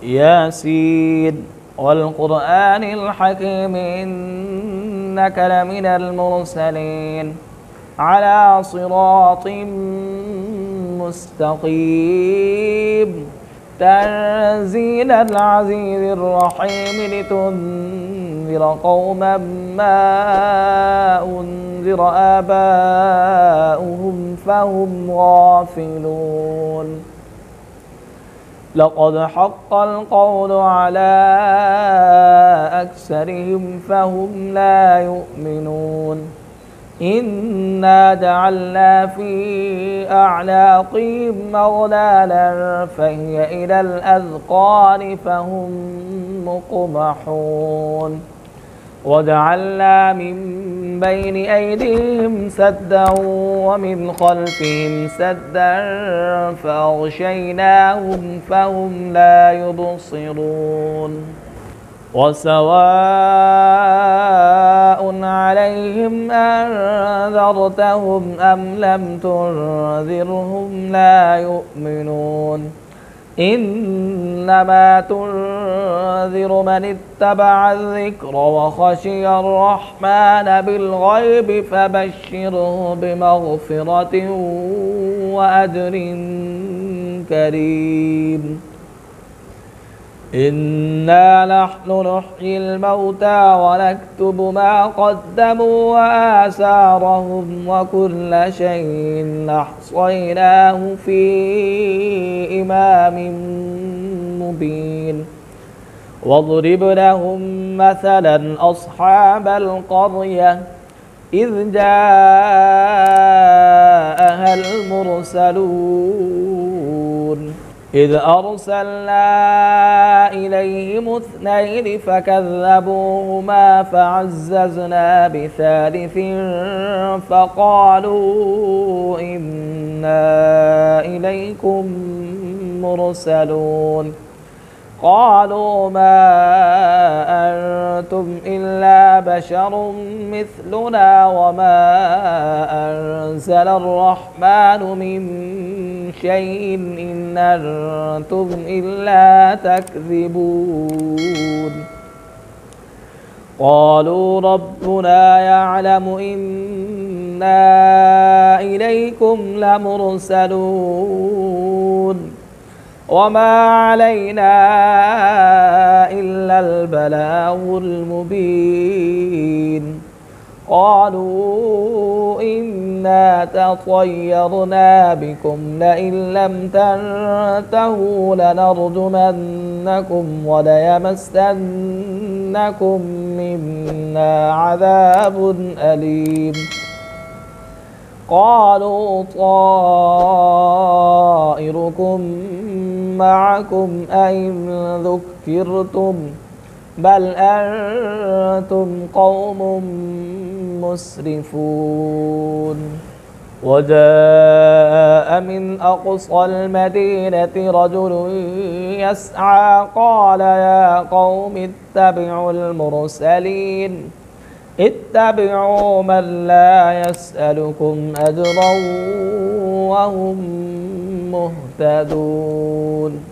ياسين والقرآن الحكيم إنك لمن المرسلين على صراط مستقيم تنزيل العزيز الرحيم لتنذر قوما ما أنذر آباؤهم فهم غافلون لقد حق القول على أكثرهم فهم لا يؤمنون إنا جعلنا في أعناقهم أغلالا فهي إلى الأذقان فهم مقمحون وجعلنا من بين أيديهم سدا ومن خلفهم سدا فأغشيناهم فهم لا يبصرون وسواء عليهم أنذرتهم أم لم تنذرهم لا يؤمنون إنما تنذر من اتبع الذكر وخشي الرحمن بالغيب فبشره بمغفرة وأجر كريم إنا نحن نحيي الموتى ونكتب ما قدموا وآثارهم وكل شيء أحصيناه في إمام مبين واضرب لهم مثلا أصحاب القرية إذ جاءها المرسلون إذ أرسلنا إليهم اثنين فكذبوهما فعززنا بثالث فقالوا إنا إليكم مرسلون قالوا ما أنتم إلا بشر مثلنا وما أنزل الرحمن من شيء إن أنتم إلا تكذبون قالوا ربنا يعلم إنا إليكم لمرسلون وما علينا إلا البلاغ المبين قالوا إنا تطيرنا بكم لئن لم تنتهوا لنرجمنكم وليمسنكم منا عذاب أليم قالوا طائركم معكم أئن ذكرتم بل أنتم قوم مسرفون وجاء من أقصى المدينة رجل يسعى قال يا قوم اتبعوا المرسلين اتبعوا من لا يسألكم أجرا وهم مهتدون.